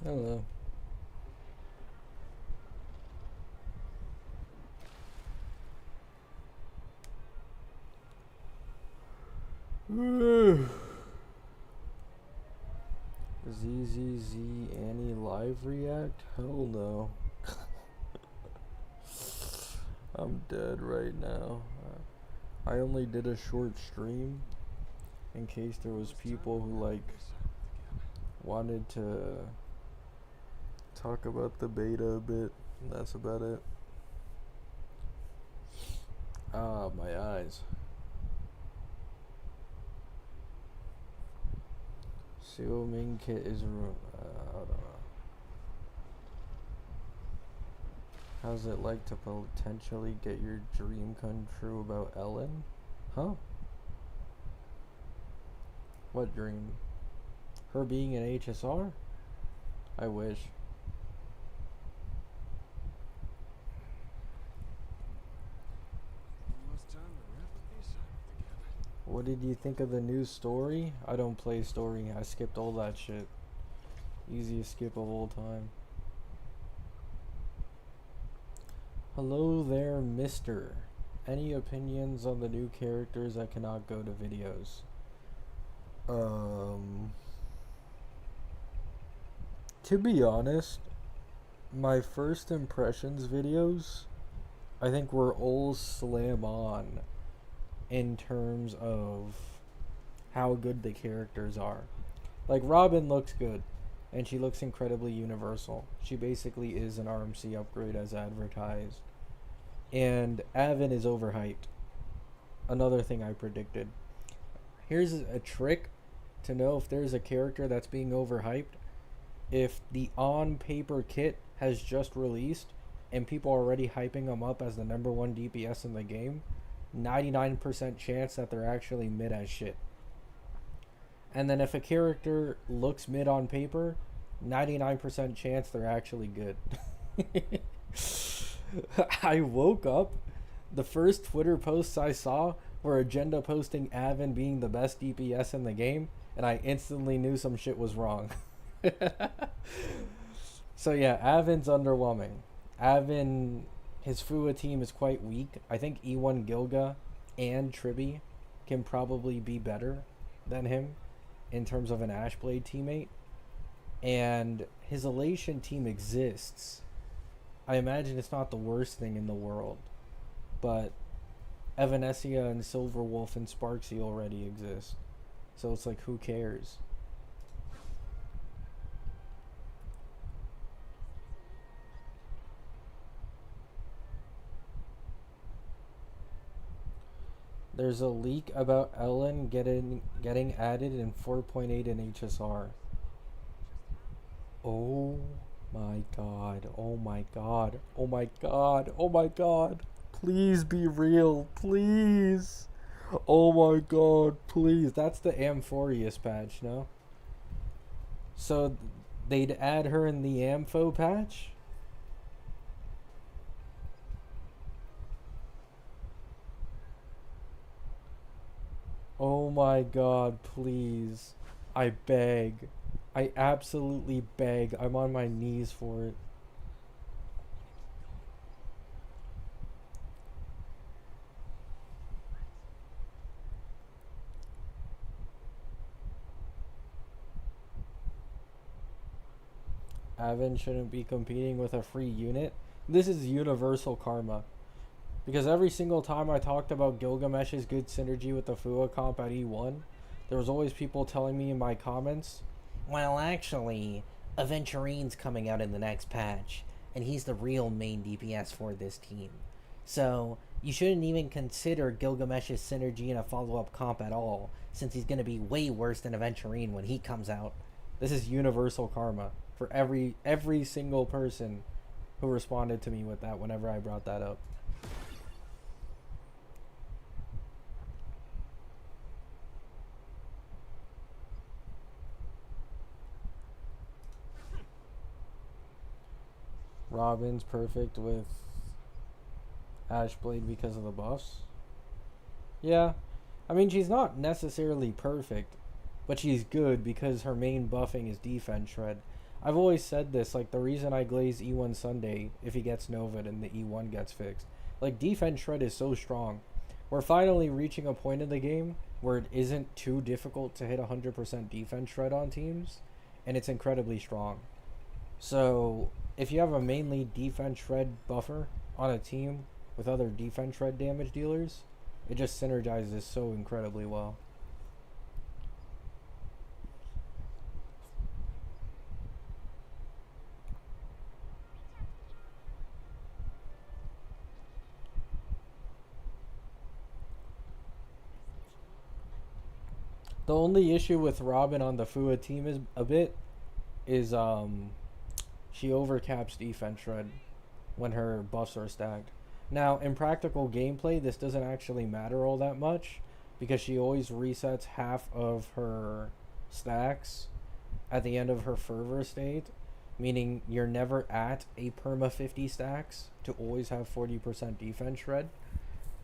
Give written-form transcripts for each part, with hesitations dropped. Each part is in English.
Hello. ZZZ Annie live react? Hell no. I'm dead right now. I only did a short stream in case there was people who like wanted to talk about the beta a bit. That's about it. Ah, my eyes. Seal main kit is I don't know. How's it like to potentially get your dream come true about Ellen? Huh? What dream? Her being an HSR? I wish. What did you think of the new story? I don't play story. I skipped all that shit. Easiest skip of all time. Hello there, mister. Any opinions on the new characters that cannot go to videos? To be honest, my first impressions videos, I think were all slam on in terms of how good the characters are. Like, Robin looks good, and she looks incredibly universal. She basically is an RMC upgrade as advertised. And Avon is overhyped. Another thing I predicted. Here's a trick to know if there's a character that's being overhyped. If the on-paper kit has just released and people are already hyping them up as the #1 DPS in the game, 99% chance that they're actually mid as shit. And then if a character looks mid on paper, 99% chance they're actually good. I woke up, the first Twitter posts I saw were Agenda posting Avon being the best DPS in the game, and I instantly knew some shit was wrong. So yeah, Avon's underwhelming. Avon, his Fua team is quite weak. I think E1 Gilga and Tribby can probably be better than him in terms of an Ashblade teammate. And his Elation team exists. I imagine it's not the worst thing in the world, but Evanesia and Silverwolf and Sparksy already exist. So it's like, who cares? There's a leak about Ellen getting added in 4.8 in HSR. Oh my god. Oh my god. Oh my god. Oh my god. Please be real. Please. Oh my god. Please. That's the Amphorius patch, no? So they'd add her in the Ampho patch? Oh my god, please. I beg. I absolutely beg. I'm on my knees for it. Avon shouldn't be competing with a free unit. This is universal karma. Because every single time I talked about Gilgamesh's good synergy with the Fua comp at E1, there was always people telling me in my comments, well, actually, Aventurine's coming out in the next patch, and he's the real main DPS for this team. So, you shouldn't even consider Gilgamesh's synergy in a follow-up comp at all, since he's going to be way worse than Aventurine when he comes out. This is universal karma for every single person who responded to me with that whenever I brought that up. Robin's perfect with Ashblade because of the buffs. Yeah, I mean, she's not necessarily perfect, but she's good because her main buffing is defense shred. I've always said this, like, the reason I glaze E1 Sunday if he gets Nova'd and the E1 gets fixed. Like, defense shred is so strong. We're finally reaching a point in the game where it isn't too difficult to hit 100% defense shred on teams, and it's incredibly strong. So, if you have a mainly defense shred buffer on a team with other defense shred damage dealers, it just synergizes so incredibly well. The only issue with Robin on the Fua team is a bit is she overcaps defense shred when her buffs are stacked. Now, in practical gameplay, this doesn't actually matter all that much because she always resets half of her stacks at the end of her fervor state, meaning you're never at a perma 50 stacks to always have 40% defense shred.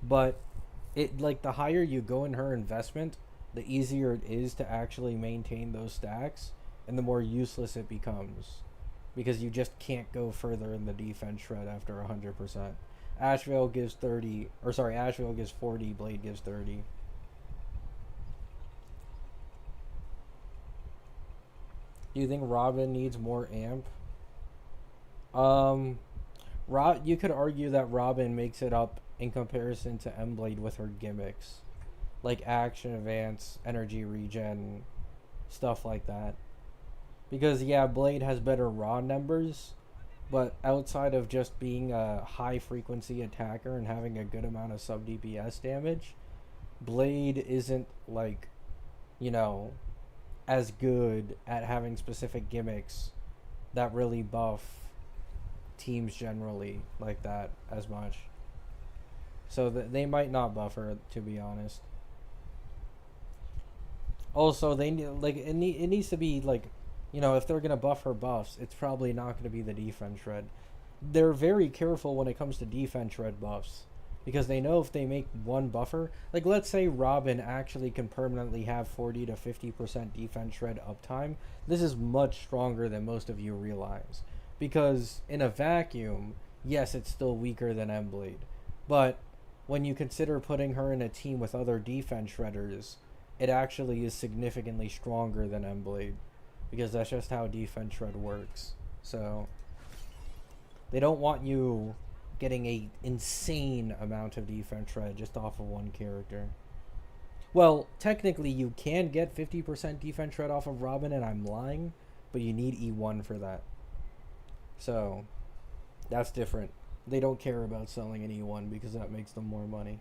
But it, like, the higher you go in her investment, the easier it is to actually maintain those stacks and the more useless it becomes because you just can't go further in the defense shred after 100%. Ashvale gives 30, or sorry, Ashvale gives 40, Blade gives 30. Do you think Robin needs more amp? Um, you could argue that Robin makes it up in comparison to Emblade with her gimmicks, like action advance, energy regen, stuff like that. Because yeah, Blade has better raw numbers, but outside of just being a high frequency attacker and having a good amount of sub DPS damage, Blade isn't like, you know, as good at having specific gimmicks that really buff teams generally like that as much. So they might not buff her, to be honest. Also, they need, like, it needs to be like, you know, if they're gonna buff her buffs, it's probably not gonna be the defense shred. They're very careful when it comes to defense shred buffs because they know if they make one buffer, like let's say Robin actually can permanently have 40 to 50% defense shred uptime. This is much stronger than most of you realize because in a vacuum, yes, it's still weaker than Emblade, but when you consider putting her in a team with other defense shredders, it actually is significantly stronger than Emblade because that's just how defense shred works. So they don't want you getting a insane amount of defense shred just off of one character. Well, technically you can get 50% defense shred off of Robin, and I'm lying, but you need E1 for that. So that's different. They don't care about selling an E1 because that makes them more money.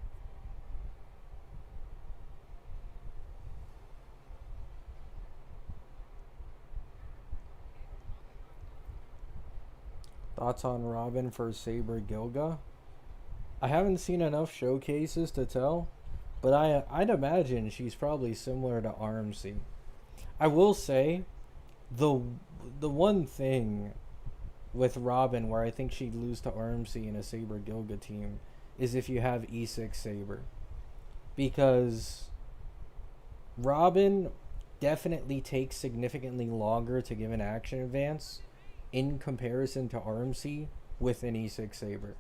Thoughts on Robin for Saber Gilga? I haven't seen enough showcases to tell, but I'd imagine she's probably similar to RMC. I will say the the one thing with Robin where I think she'd lose to RMC in a Saber Gilga team is if you have E6 Saber. Because Robin definitely takes significantly longer to give an action advance in comparison to RMC with an E6 Saber.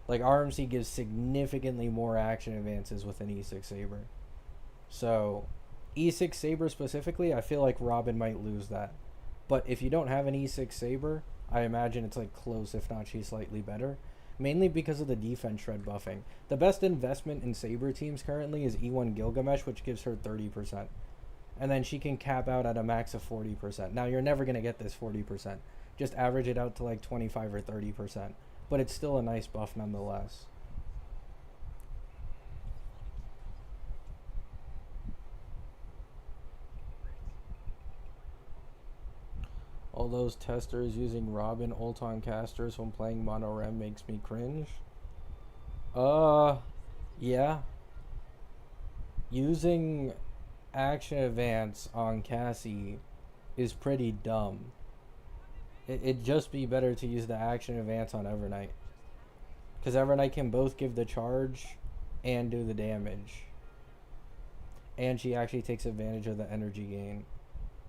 Like RMC gives significantly more action advances with an E6 Saber. So E6 Saber specifically, I feel like Robin might lose that. But if you don't have an E6 Saber, I imagine it's like close, if not she's slightly better. Mainly because of the defense shred buffing. The best investment in Saber teams currently is E1 Gilgamesh, which gives her 30%. And then she can cap out at a max of 40%. Now you're never going to get this 40%. Just average it out to like 25 or 30%. But it's still a nice buff nonetheless. All those testers using Robin ult on casters when playing Mono Rem makes me cringe. Yeah. Using action advance on Cassie is pretty dumb. It'd just be better to use the action advance on Evernight. Because Evernight can both give the charge and do the damage. And she actually takes advantage of the energy gain.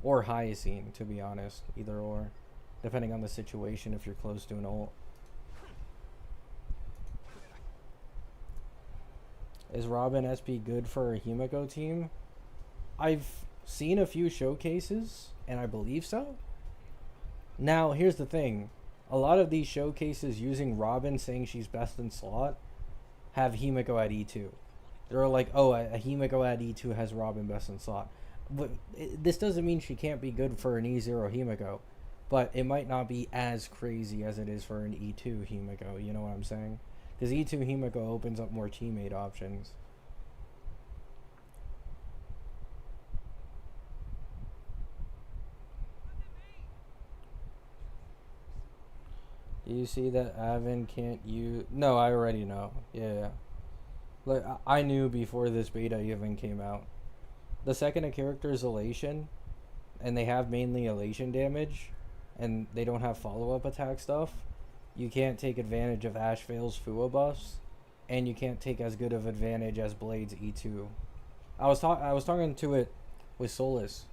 Or Hyacine, to be honest. Either or. Depending on the situation if you're close to an ult. Is Robin SP good for a Himeko team? I've seen a few showcases, and I believe so. Now, here's the thing. A lot of these showcases using Robin saying she's best in slot have Himeko at E2. They're like, oh, a Himeko at E2 has Robin best in slot. But this doesn't mean she can't be good for an E0 Himeko. But it might not be as crazy as it is for an E2 Himeko, you know what I'm saying? Because E2 Himeko opens up more teammate options. Do you see that Avon can't use... No, I already know. Yeah. Like, I knew before this beta even came out. The second a character is Elation, and they have mainly Elation damage, and they don't have follow-up attack stuff, you can't take advantage of Ashvale's Fua buffs, and you can't take as good of advantage as Blade's E2. I was talking to it with Solus,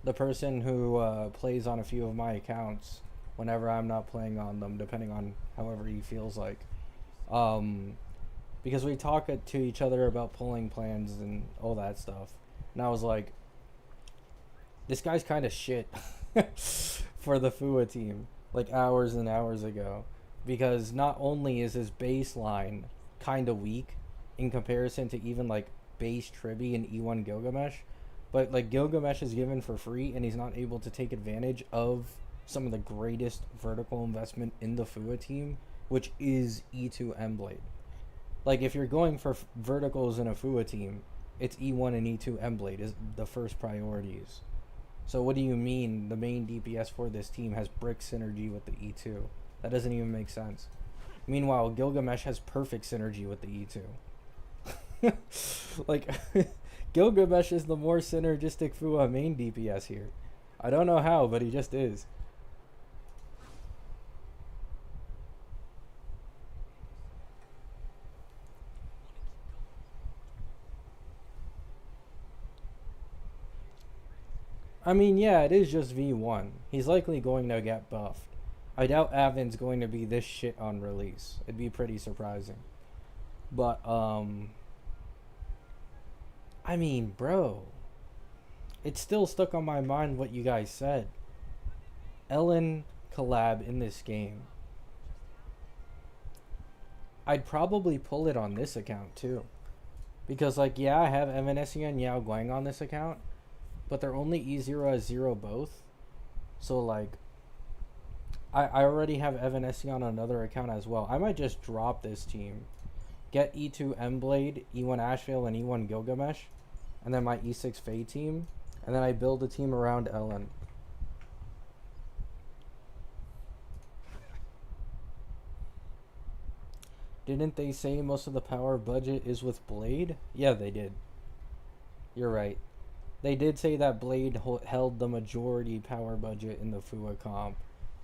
the person who plays on a few of my accounts whenever I'm not playing on them, depending on however he feels like. Because we talk to each other about pulling plans and all that stuff. And I was like, this guy's kind of shit for the Fua team, like hours and hours ago. Because not only is his baseline kind of weak in comparison to even like base Tribby and E1 Gilgamesh, but like Gilgamesh is given for free and he's not able to take advantage of some of the greatest vertical investment in the Fua team, which is E2 Emblade. Like if you're going for verticals in a Fua team, it's E1 and E2 Emblade is the first priorities. So what do you mean the main DPS for this team has brick synergy with the E2? That doesn't even make sense. Meanwhile, Gilgamesh has perfect synergy with the E2. Like, Gilgamesh is the more synergistic Fua main DPS here. I don't know how, but he just is. I mean, yeah, it is just V1. He's likely going to get buffed. I doubt Avon's going to be this shit on release. It'd be pretty surprising. But, I mean, bro. It's still stuck on my mind what you guys said. Ellen collab in this game. I'd probably pull it on this account, too. Because, like, yeah, I have Evanescence and Yao Guang on this account. But they're only E0 as 0 both. So, like, I already have Evanescence on another account as well. I might just drop this team. Get E2 Emblade, E1 Ashvale, and E1 Gilgamesh. And then my E6 Faye team. And then I build a team around Ellen. Didn't they say most of the power budget is with Blade? Yeah, they did. You're right. They did say that Blade held the majority power budget in the Fua comp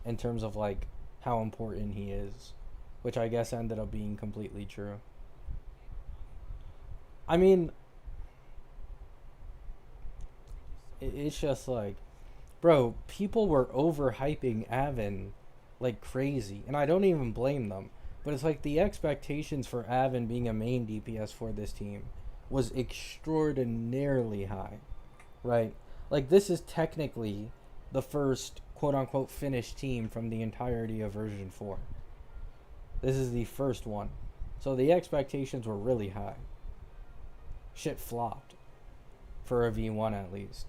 in terms of like how important he is, which I guess ended up being completely true. I mean, it's just like, bro, people were overhyping Avon like crazy, and I don't even blame them. But it's like the expectations for Avon being a main DPS for this team was extraordinarily high, right? Like this is technically the first quote-unquote finished team from the entirety of version 4. This is the first one. So the expectations were really high. Shit flopped. For a V1 at least.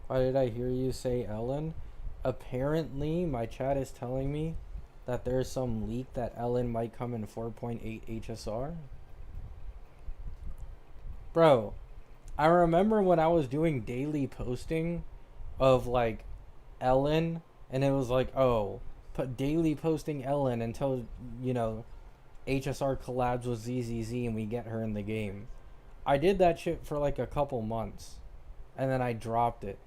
Why did I hear you say Ellen? Apparently, my chat is telling me that there's some leak that Ellen might come in 4.8 HSR. Bro, I remember when I was doing daily posting of like Ellen, and it was like, oh, daily posting Ellen until, you know, HSR collabs with ZZZ and we get her in the game. I did that shit for like a couple months, and then I dropped it.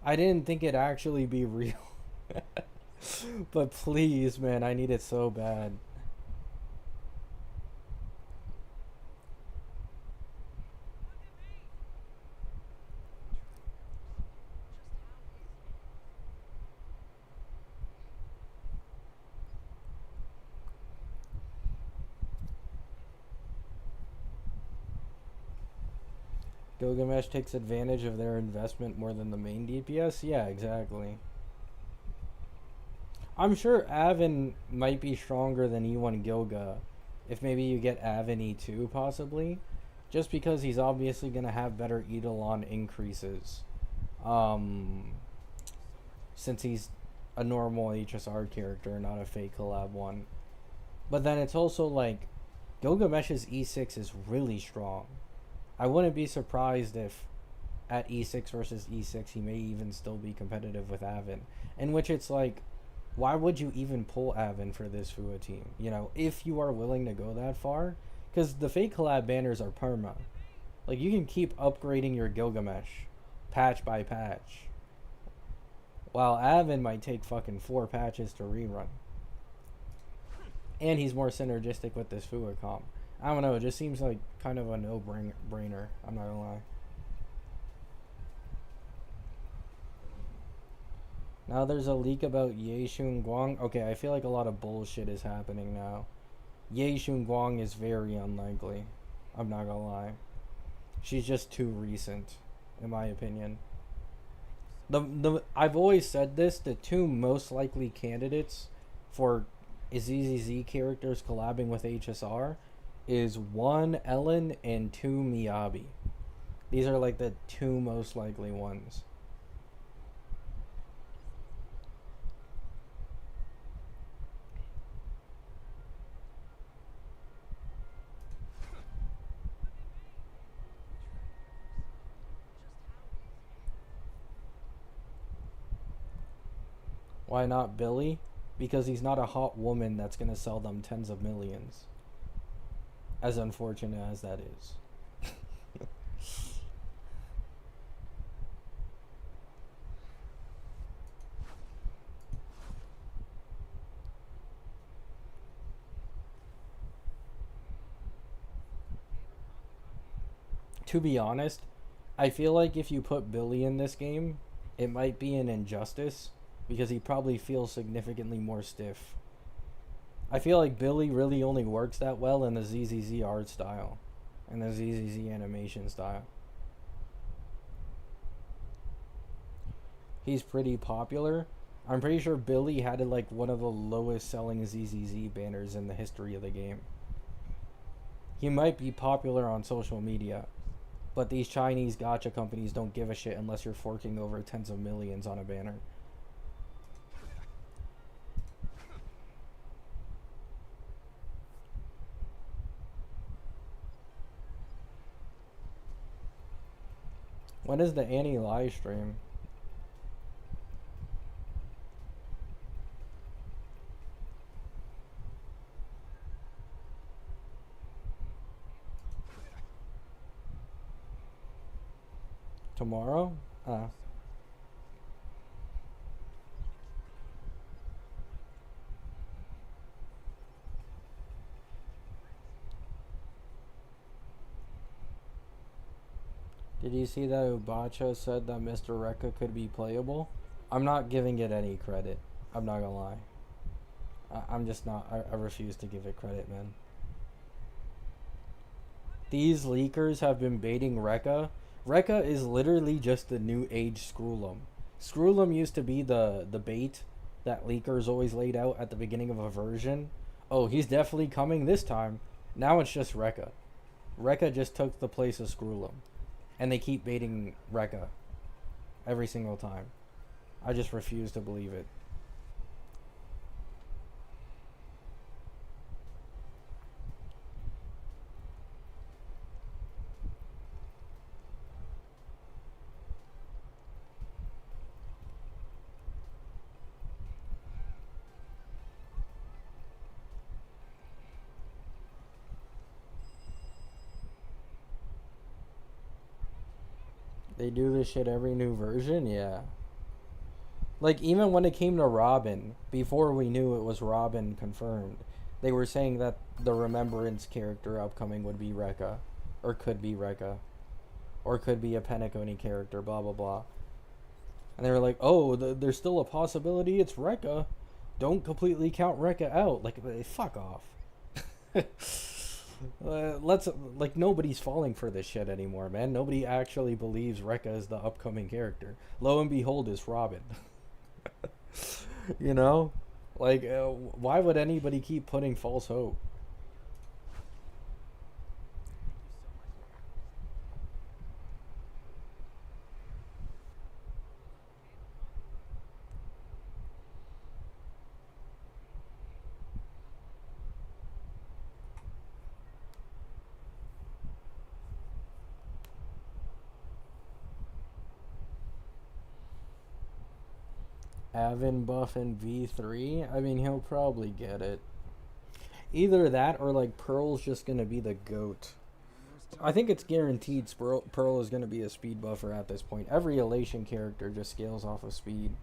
I didn't think it'd actually be real. But please, man, I need it so bad. Gilgamesh takes advantage of their investment more than the main DPS? Yeah, exactly. I'm sure Avon might be stronger than E1 Gilga if maybe you get Avon E2 possibly, just because he's obviously going to have better Eidolon increases, um, since he's a normal HSR character, not a fake collab one. But then it's also like Gilgamesh's E6 is really strong. I wouldn't be surprised if at E6 versus E6 he may even still be competitive with Avon, in which it's like, why would you even pull Avon for this FUA team? You know, if you are willing to go that far, because the fake collab banners are perma. Like, you can keep upgrading your Gilgamesh patch by patch, while Avon might take fucking 4 patches to rerun. And he's more synergistic with this FUA comp. I don't know, it just seems like kind of a no-brainer. I'm not gonna lie. Now there's a leak about Ye Shun Guang. Okay, I feel like a lot of bullshit is happening now. Ye Shun Guang is very unlikely. I'm not gonna lie. She's just too recent, in my opinion. I've always said this, the two most likely candidates for ZZZ characters collabing with HSR is 1 Ellen and 2 Miyabi. These are like the two most likely ones. Why not Billy? Because he's not a hot woman that's gonna sell them tens of millions. As unfortunate as that is. To be honest, I feel like if you put Billy in this game, it might be an injustice because he probably feels significantly more stiff. I feel like Billy really only works that well in the ZZZ art style and the ZZZ animation style. He's pretty popular. I'm pretty sure Billy had like one of the lowest selling ZZZ banners in the history of the game. He might be popular on social media, but these Chinese gacha companies don't give a shit unless you're forking over tens of millions on a banner. When is the Annie live stream? Tomorrow? Did you see that Ubacha said that Mr. Rekka could be playable? I'm not giving it any credit. I'm not gonna lie. I'm just not. I refuse to give it credit, man. These leakers have been baiting Rekka. Rekka is literally just the new age Scroolum. Scroolum used to be the bait that leakers always laid out at the beginning of a version. Oh, he's definitely coming this time. Now it's just Rekka. Rekka just took the place of Scroolum. And they keep baiting Rekka every single time. I just refuse to believe it. They do this shit every new version, yeah. Like, even when it came to Robin, before we knew it was Robin confirmed, they were saying that the Remembrance character upcoming would be Rekka. Or could be Rekka. Or could be a Penacony character, blah blah blah. And they were like, oh, there's still a possibility it's Rekka. Don't completely count Rekka out. Like, fuck off. Let's, like, nobody's falling for this shit anymore, man. Nobody actually believes Rekka is the upcoming character. Lo and behold, it's Robin. You know? Like, why would anybody keep putting false hope? Avon buff in V3? I mean, he'll probably get it. Either that or, like, Pearl's just gonna be the GOAT. I think it's guaranteed Pearl is gonna be a speed buffer at this point. Every Elation character just scales off of speed.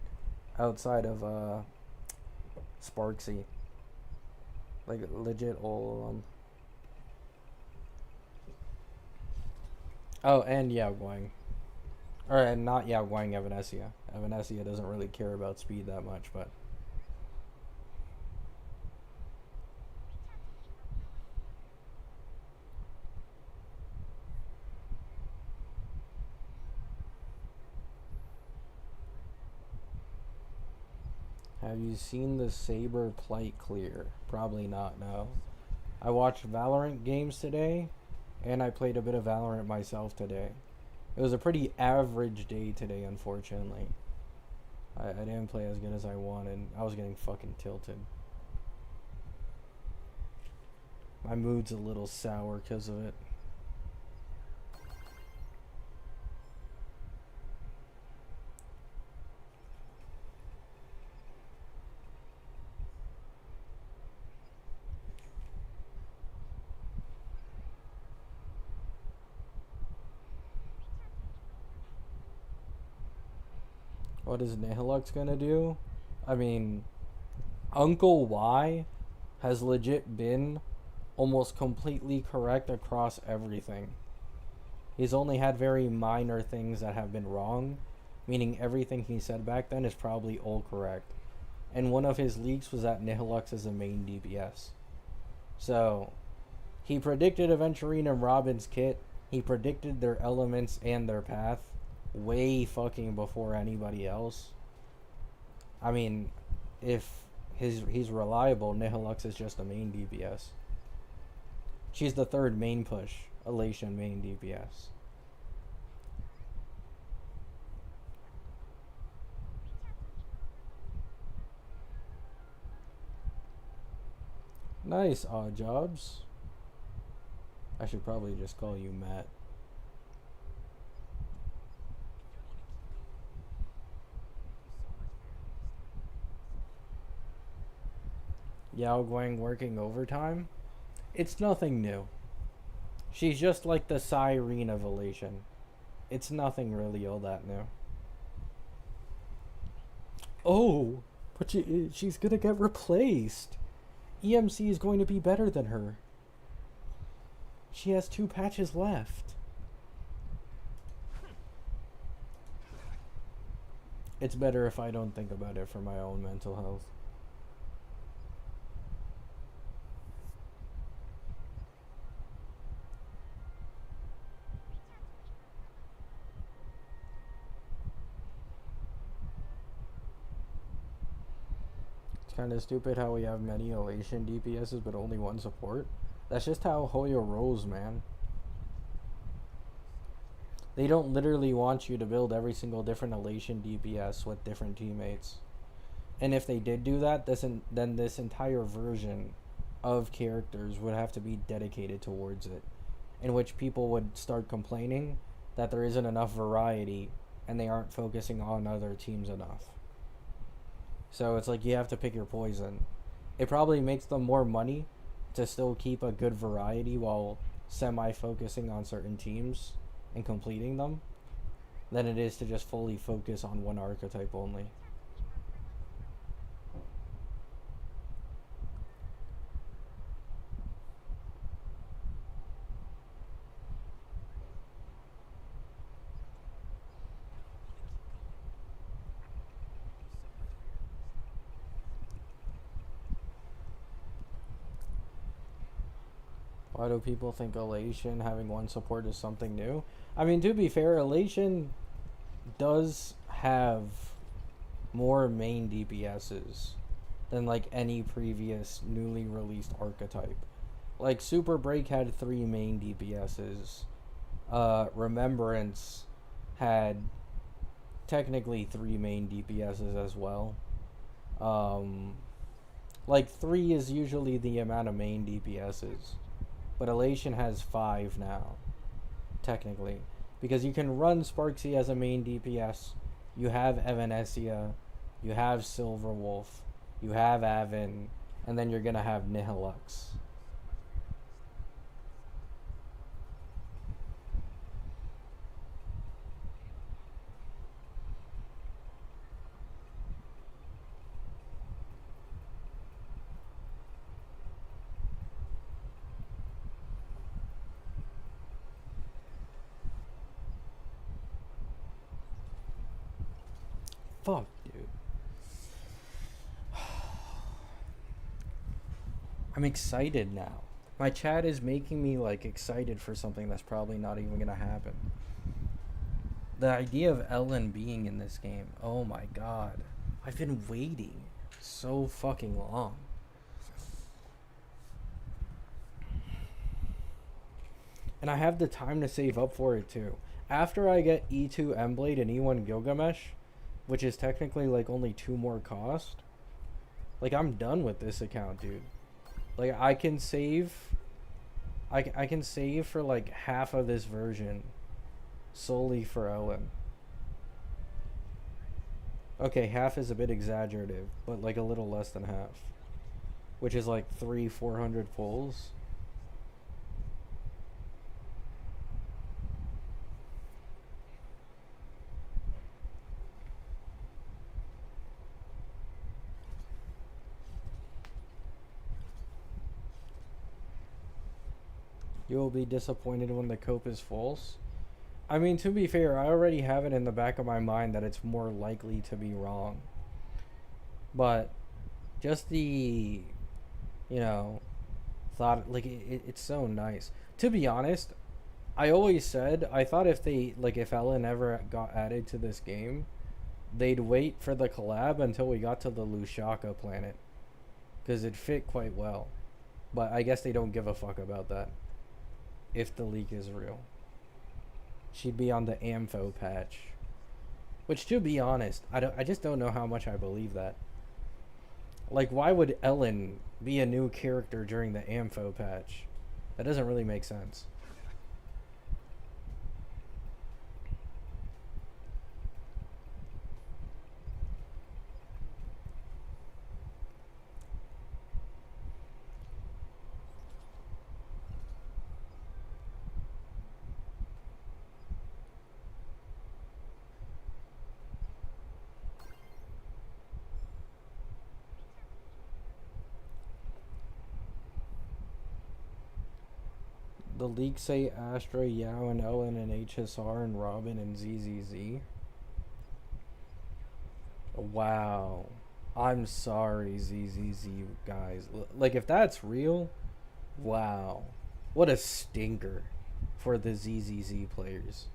Outside of, Sparksy. Like, legit all of them. Oh, and Yao Guang. Or, and not Yao Guang, Evanesia. Evanesia doesn't really care about speed that much, but... Have you seen the Saber plight clear? Probably not, no. I watched Valorant games today, and I played a bit of Valorant myself today. It was a pretty average day today, unfortunately. I didn't play as good as I wanted. I was getting fucking tilted. My mood's a little sour because of it. What is Nihilux gonna do? I mean, Uncle Y has legit been almost completely correct across everything. He's only had very minor things that have been wrong, meaning everything he said back then is probably all correct. And one of his leaks was that Nihilux is a main DPS. So, he predicted Aventurine and Robin's kit. He predicted their elements and their path way fucking before anybody else. I mean, if he's reliable, Nihilux is just a main DPS. She's the third main push, Elation main DPS. Nice, Odd Jobs. I should probably just call you Matt. Yao Guang working overtime? It's nothing new. She's just like the Cyrene of Elation. It's nothing really all that new. Oh, but she's gonna get replaced. EMC is going to be better than her. She has 2 patches left. It's better if I don't think about it for my own mental health. It's kind of stupid how we have many Elation DPSs but only one support. That's just how Hoyo rolls, man. They don't literally want you to build every single different Elation DPS with different teammates. And if they did do that, then this entire version of characters would have to be dedicated towards it. In which people would start complaining that there isn't enough variety and they aren't focusing on other teams enough. So it's like you have to pick your poison. It probably makes them more money to still keep a good variety while semi-focusing on certain teams and completing them. than it is to just fully focus on one archetype only. Why do people think Elation having one support is something new? I mean, to be fair, Elation does have more main DPSs than like any previous newly released archetype. Like Super Break had 3 main DPSs. Remembrance had technically 3 main DPSs as well. Like 3 is usually the amount of main DPSs, but Elation has 5 now, technically, because you can run Sparksy as a main DPS. You have Evanesia, you have Silverwolf, you have Avon, and then you're gonna have Nihilux. Fuck, dude. I'm excited now. My chat is making me like excited for something that's probably not even gonna happen. The idea of Ellen being in this game, oh my god. I've been waiting so fucking long. And I have the time to save up for it too. After I get E2 Emblade and E1 Gilgamesh, which is technically like only 2 more cost, like I'm done with this account, dude. Like I can save I can save for like half of this version solely for Ellen. Okay, half is a bit exaggerative, but like a little less than half, which is like 400 pulls. You will be disappointed when the cope is false. I mean, to be fair, I already have it in the back of my mind that it's more likely to be wrong. But just the, you know, thought, like, it's so nice. To be honest, I always said, I thought if they, like, if Ellen ever got added to this game, they'd wait for the collab until we got to the Lushaka planet. Because it fit quite well. But I guess they don't give a fuck about that. If the leak is real. She'd be on the Ampho patch. Which, to be honest, I just don't know how much I believe that. Like, why would Ellen be a new character during the Ampho patch? That doesn't really make sense. The leaks say Astra, Yao, and Ellen, and HSR, and Robin, and ZZZ. Wow. I'm sorry, ZZZ guys. Like, if that's real, wow. What a stinker for the ZZZ players.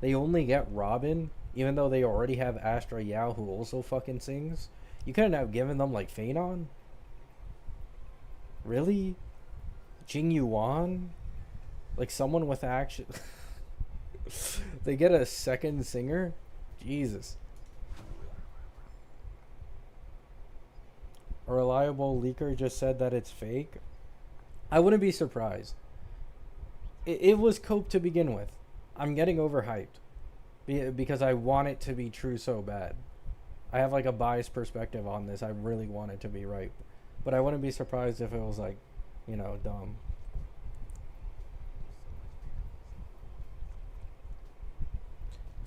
They only get Robin, even though they already have Astra Yao, who also fucking sings. You couldn't have given them, like, Phanon? Really? Jing Yuan? Like, someone with action. They get a second singer? Jesus. A reliable leaker just said that it's fake. I wouldn't be surprised. It was cope to begin with. I'm getting overhyped because I want it to be true so bad. I have like a biased perspective on this. I really want it to be right, but I wouldn't be surprised if it was like, you know, dumb.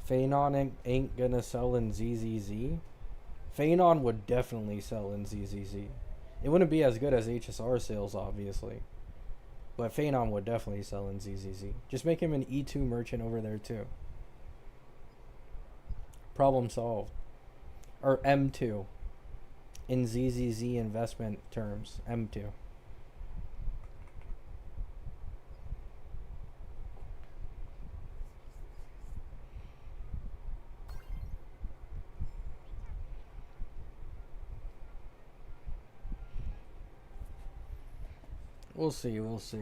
Phanon ain't gonna sell in ZZZ. Phanon would definitely sell in ZZZ. It wouldn't be as good as HSR sales, obviously. But Phanon would definitely sell in ZZZ. Just make him an E2 merchant over there, too. Problem solved. Or M2. In ZZZ investment terms. M2. We'll see, we'll see.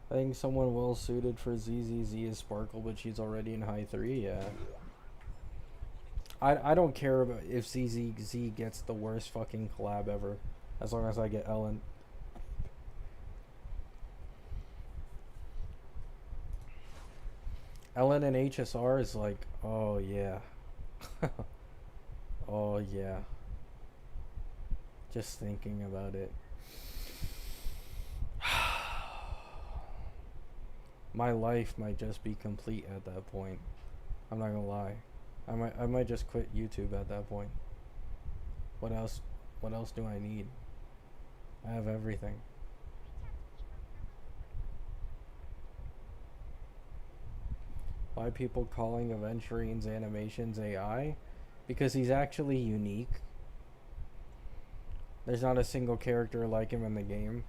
I think someone well suited for ZZZ is Sparkle, but she's already in high 3, yeah. I don't care about if ZZZ gets the worst fucking collab ever, as long as I get Ellen. Ellen and HSR is like, oh yeah. Oh yeah. Just thinking about it. My life might just be complete at that point. I'm not gonna lie. I might just quit YouTube at that point. What else do I need? I have everything. Why people calling Aventurine's animations AI? Because he's actually unique. There's not a single character like him in the game.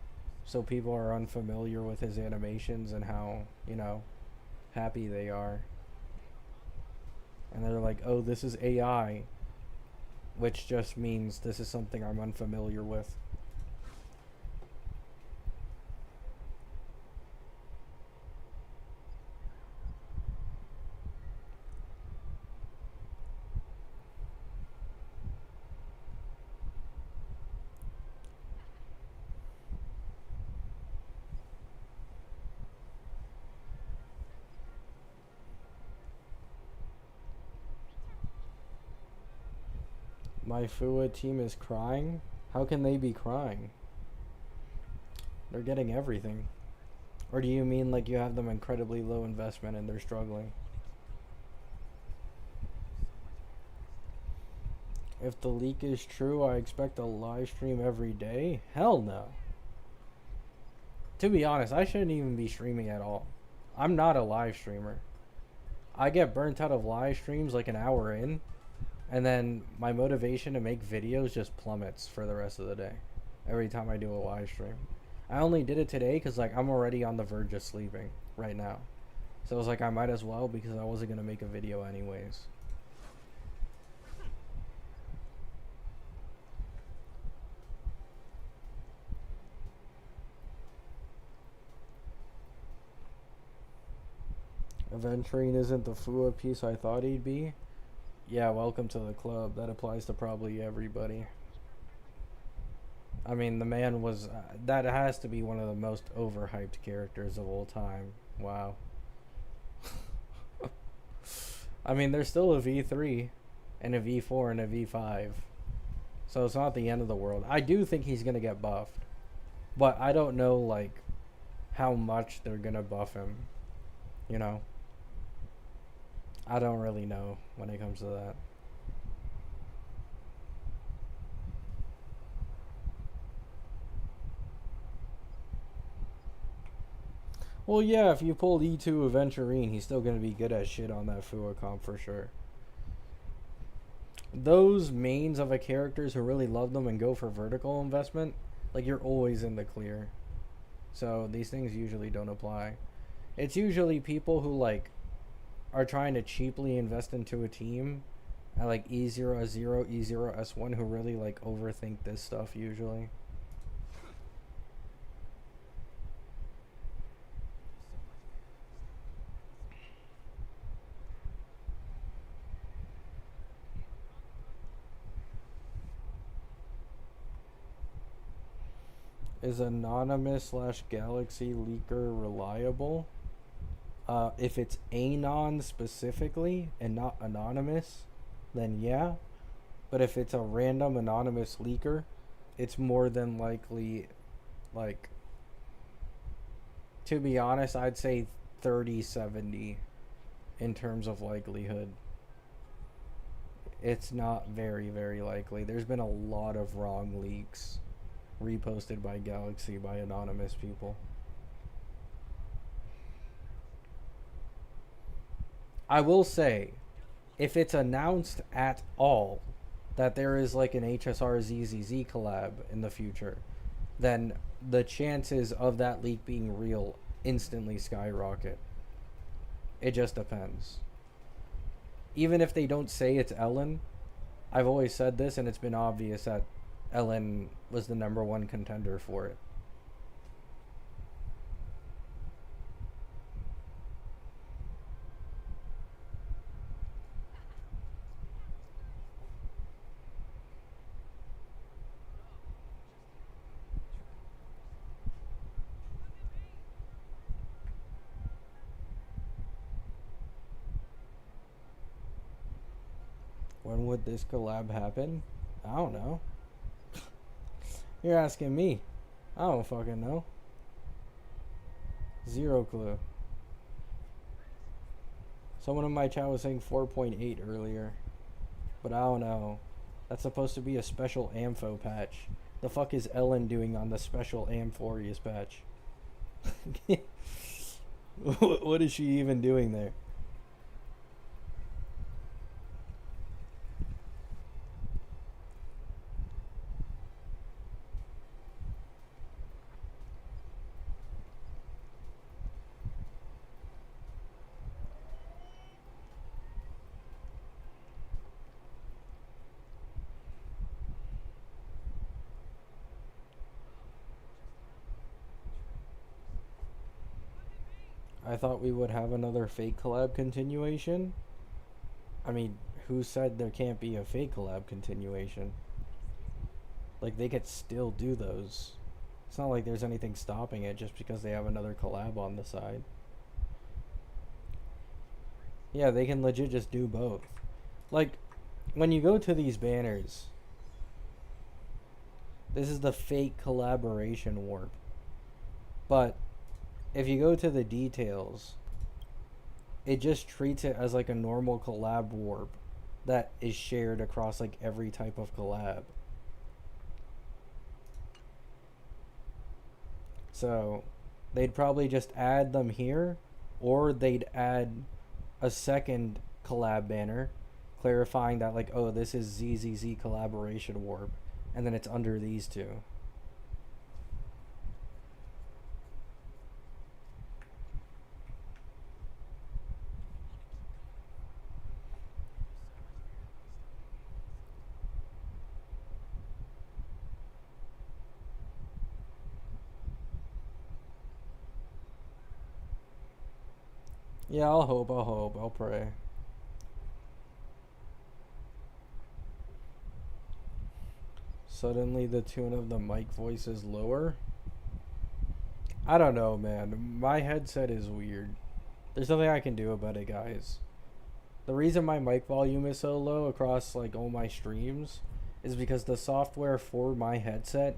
So people are unfamiliar with his animations and how, you know, happy they are. And they're like, oh, this is AI. Which just means this is something I'm unfamiliar with. My FUA team is crying? How can they be crying? They're getting everything. Or do you mean like you have them incredibly low investment and they're struggling? If the leak is true, I expect a live stream every day? Hell no. To be honest, I shouldn't even be streaming at all. I'm not a live streamer. I get burnt out of live streams like an hour in, and then my motivation to make videos just plummets for the rest of the day. Every time I do a live stream. I only did it today because like I'm already on the verge of sleeping right now. So I was like I might as well because I wasn't going to make a video anyways. Aventurine isn't the FUA piece I thought he'd be. Yeah, welcome to the club. That applies to probably everybody. I mean, the man was... that has to be one of the most overhyped characters of all time. Wow. I mean, there's still a V3, and a V4, and a V5. So it's not the end of the world. I do think he's going to get buffed. But I don't know, like, how much they're going to buff him. You know? I don't really know when it comes to that. Well, yeah, if you pulled E2 Aventurine, he's still going to be good as shit on that FUA comp for sure. Those mains of a characters who really love them and go for vertical investment, like you're always in the clear. So these things usually don't apply. It's usually people who like are trying to cheaply invest into a team at like E0S0, E0S1 who really like overthink this stuff usually. Is anonymous slash galaxy leaker reliable? If it's Anon specifically and not anonymous, then yeah. But if it's a random anonymous leaker, it's more than likely, like, to be honest, I'd say 30-70 in terms of likelihood. It's not very, very likely. There's been a lot of wrong leaks reposted by Galaxy by anonymous people. I will say, if it's announced at all that there is like an HSR ZZZ collab in the future, then the chances of that leak being real instantly skyrocket. It just depends. Even if they don't say it's Ellen, I've always said this and it's been obvious that Ellen was the #1 contender for it. When would this collab happen? I don't know. You're asking me. I don't fucking know. Zero clue. Someone in my chat was saying 4.8 earlier. But I don't know. That's supposed to be a special Ampho patch. The fuck is Ellen doing on the special Amphorius patch? What is she even doing there? I thought we would have another fake collab continuation. I mean, who said there can't be a fake collab continuation? Like, they could still do those. It's not like there's anything stopping it just because they have another collab on the side. Yeah, they can legit just do both. Like, when you go to these banners, this is the fake collaboration warp. But if you go to the details, it just treats it as like a normal collab warp that is shared across like every type of collab. So they'd probably just add them here, or they'd add a second collab banner clarifying that like, oh, this is ZZZ collaboration warp, and then it's under these two. Yeah, I'll hope, I'll pray. Suddenly the tune of the mic voice is lower. I don't know, man. My headset is weird. There's nothing I can do about it, guys. The reason my mic volume is so low across like all my streams is because the software for my headset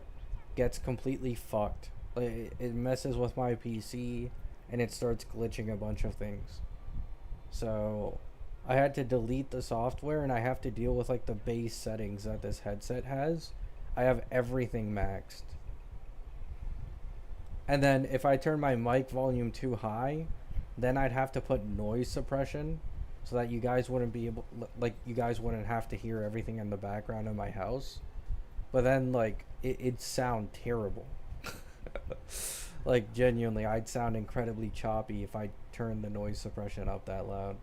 gets completely fucked. Like, it messes with my PC and it starts glitching a bunch of things. So I had to delete the software and I have to deal with like the base settings that this headset has. I have everything maxed. And then if I turn my mic volume too high, then I'd have to put noise suppression so that you guys wouldn't be able, like, you guys wouldn't have to hear everything in the background of my house. But then, like, it'd sound terrible. Like, genuinely, I'd sound incredibly choppy if I turned the noise suppression up that loud.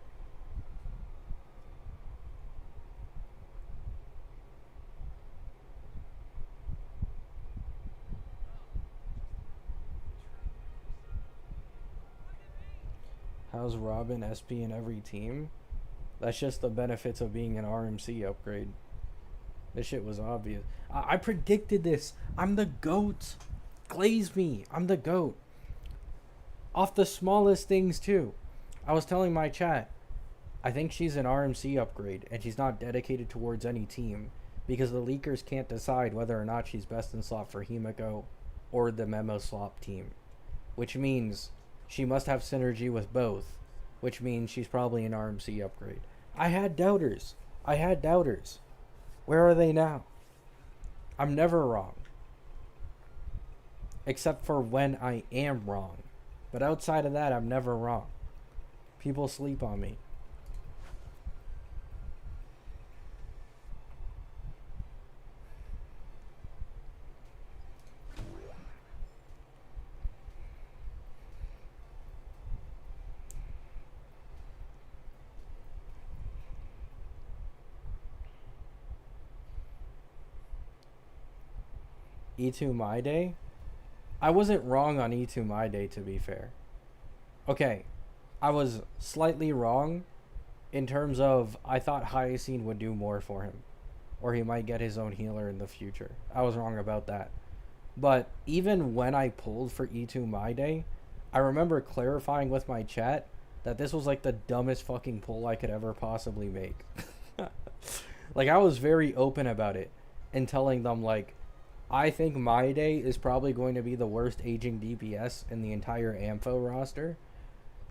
How's Robin SP in every team? That's just the benefits of being an RMC upgrade. This shit was obvious. I predicted this. I'm the GOAT. glaze me. I'm the GOAT. Off the smallest things, too. I was telling my chat, I think she's an RMC upgrade, and she's not dedicated towards any team, because the leakers can't decide whether or not she's best in slot for Himiko or the Memo Slop team. Which means she must have synergy with both, which means she's probably an RMC upgrade. I had doubters. Where are they now? I'm never wrong. Except for when I am wrong. But outside of that, I'm never wrong. People sleep on me. E2 My Day? I wasn't wrong on E2 My Day, to be fair. Okay, I was slightly wrong in terms of I thought Hyacine would do more for him. Or he might get his own healer in the future. I was wrong about that. But even when I pulled for E2 My Day, I remember clarifying with my chat that this was like the dumbest fucking pull I could ever possibly make. Like, I was very open about it and telling them, like, I think My Day is probably going to be the worst aging DPS in the entire Ampho roster.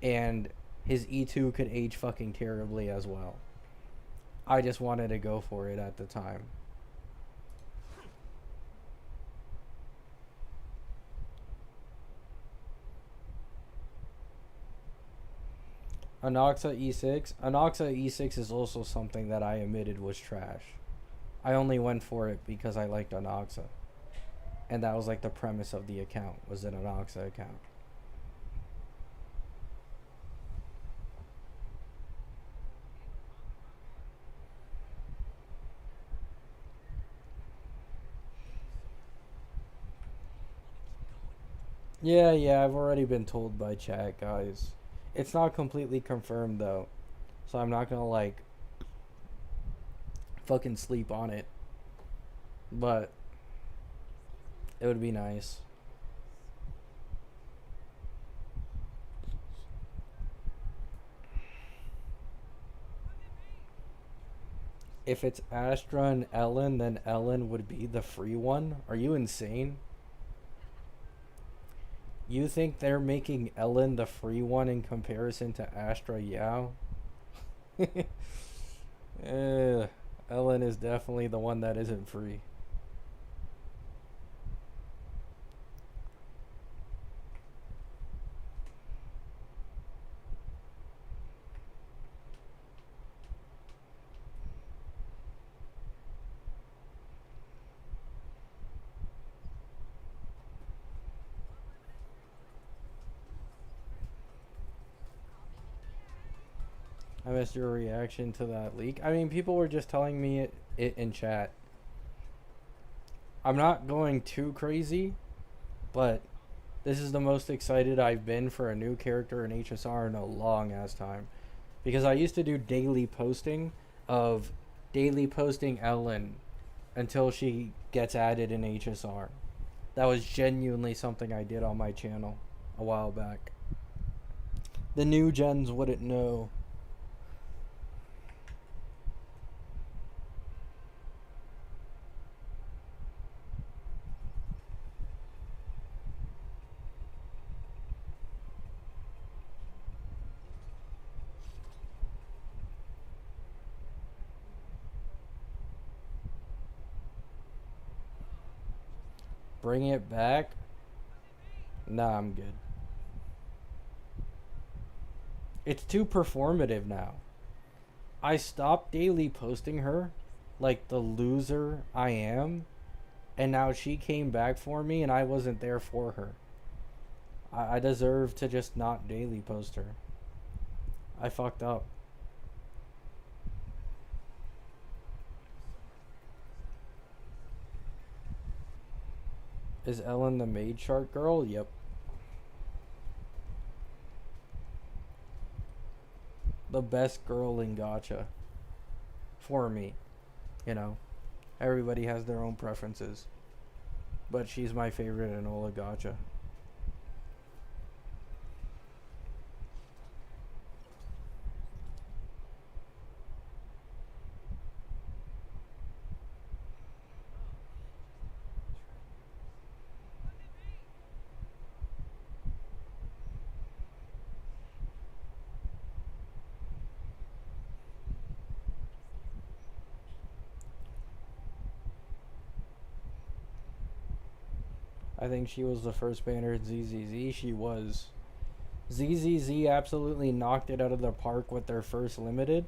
And his E2 could age fucking terribly as well. I just wanted to go for it at the time. Anoxa E6. Anoxa E6 is also something that I admitted was trash. I only went for it because I liked Anoxa. And that was like the premise of the account, was an Anoxa account. Yeah, I've already been told by chat, guys. It's not completely confirmed, though. So I'm not gonna, like, fucking sleep on it. But it would be nice. If it's Astra and Ellen, then Ellen would be the free one? Are you insane? You think they're making Ellen the free one in comparison to Astra Yao? Ellen is definitely the one that isn't free. I missed your reaction to that leak. I mean, people were just telling me it in chat. I'm not going too crazy, but this is the most excited I've been for a new character in HSR in a long ass time. Because I used to do daily posting Ellen until she gets added in HSR. That was genuinely something I did on my channel a while back. The new gens wouldn't know. Bring it back? Nah, I'm good. It's too performative now. I stopped daily posting her like the loser I am, and now she came back for me and I wasn't there for her. I deserve to just not daily post her. I fucked up. Is Ellen the maid shark girl? Yep. The best girl in gacha. For me. You know. Everybody has their own preferences. but she's my favorite Enola Gacha. I think she was the first banner at ZZZ. She was. ZZZ absolutely knocked it out of the park with their first limited.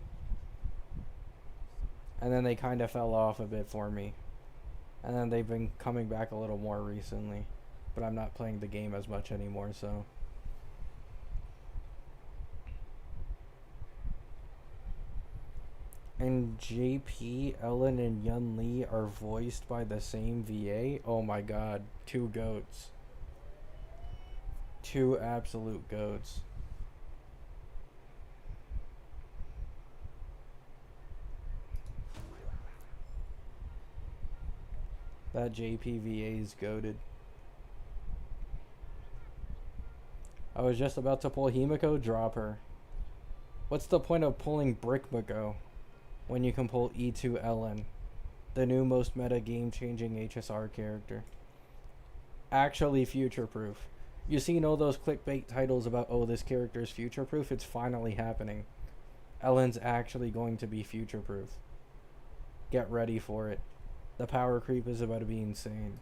And then they kind of fell off a bit for me. And then they've been coming back a little more recently. But I'm not playing the game as much anymore, so. And JP, Ellen, and Yun Li are voiced by the same VA. Oh my god. Two goats. Two absolute goats. That JPVA is goated. I was just about to pull Himiko, drop her. What's the point of pulling Brickmako when you can pull E2 Ellen, the new most meta game-changing HSR character? Actually future-proof. You seen all those clickbait titles about, oh, this character is future-proof? It's finally happening. Ellen's actually going to be future-proof. Get ready for it. The power creep is about to be insane.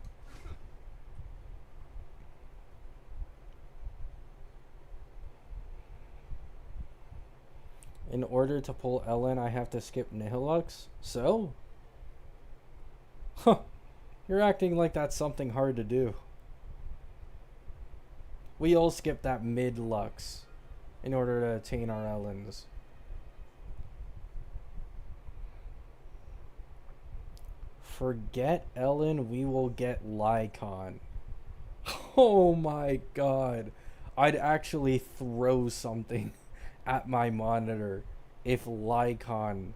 In order to pull Ellen, I have to skip Nihilux? So? Huh. You're acting like that's something hard to do. We all skip that mid-Lux in order to attain our Ellens. Forget Ellen, we will get Lycon. Oh my god. I'd actually throw something at my monitor if Lycon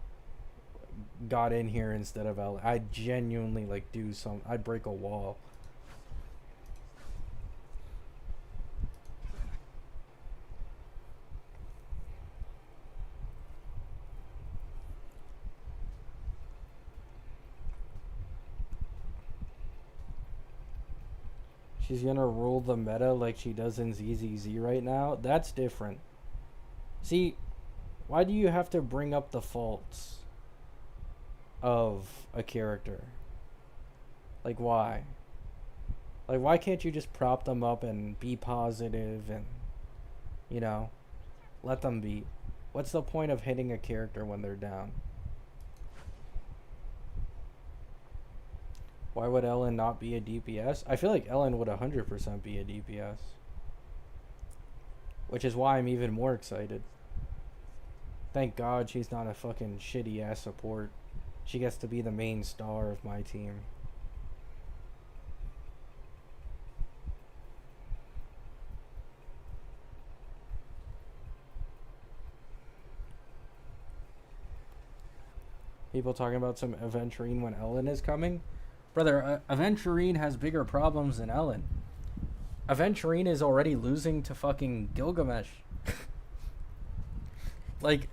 got in here instead of Ellen. I'd genuinely like do some. I'd break a wall. She's gonna rule the meta like she does in ZZZ right now. That's different. See, why do you have to bring up the faults of a character? Like, why? Like, why can't you just prop them up and be positive and, you know, let them be? What's the point of hitting a character when they're down? Why would Ellen not be a DPS? I feel like Ellen would 100% be a DPS. Which is why I'm even more excited. Thank God she's not a fucking shitty ass support. She gets to be the main star of my team. People talking about some Aventurine when Ellen is coming. Brother, Aventurine has bigger problems than Ellen. Aventurine is already losing to fucking Gilgamesh. Like,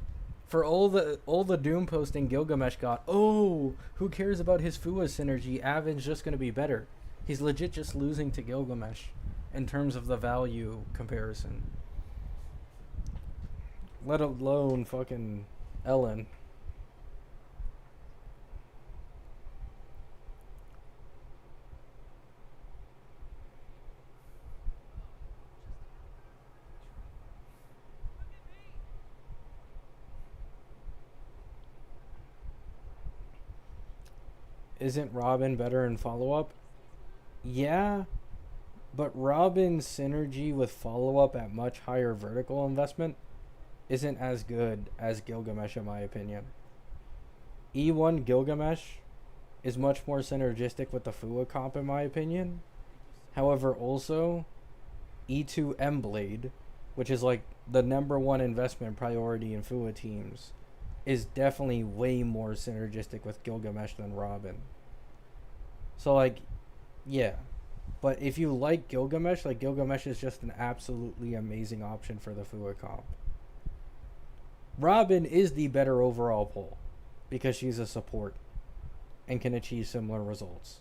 for all the doom posting Gilgamesh got, oh, who cares about his Fua synergy? Aven's just gonna be better. He's legit just losing to Gilgamesh in terms of the value comparison. Let alone fucking Ellen. Isn't Robin better in follow-up? Yeah, but Robin's synergy with follow-up at much higher vertical investment isn't as good as Gilgamesh in my opinion. E1 Gilgamesh is much more synergistic with the Fua comp in my opinion. However, also, E2 M-Blade, which is like the #1 investment priority in Fua teams, is definitely way more synergistic with Gilgamesh than Robin. So like, yeah, But if you like Gilgamesh, like Gilgamesh is just an absolutely amazing option for the Fua comp. Robin is the better overall pull because she's a support and can achieve similar results.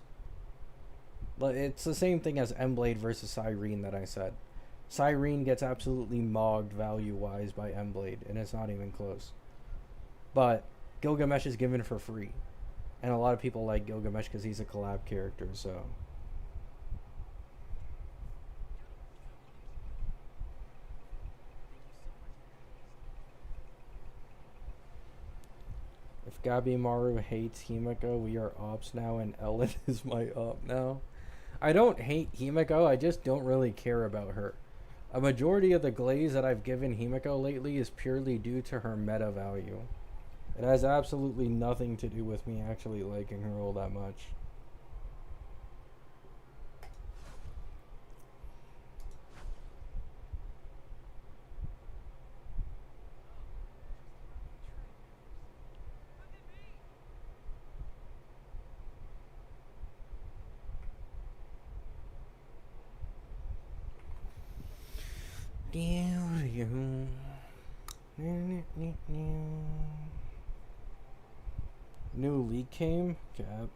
It's the same thing as Emblade versus Cyrene that I said. Cyrene gets absolutely mogged value-wise by Emblade, and it's not even close. But Gilgamesh is given for free. And a lot of people like Gilgamesh because he's a collab character, so... If Gabimaru hates Himiko, we are ops now, and Ellen is my op now. I don't hate Himiko, I just don't really care about her. A majority of the glaze that I've given Himiko lately is purely due to her meta value. It has absolutely nothing to do with me actually liking her all that much. New leak came? Cap.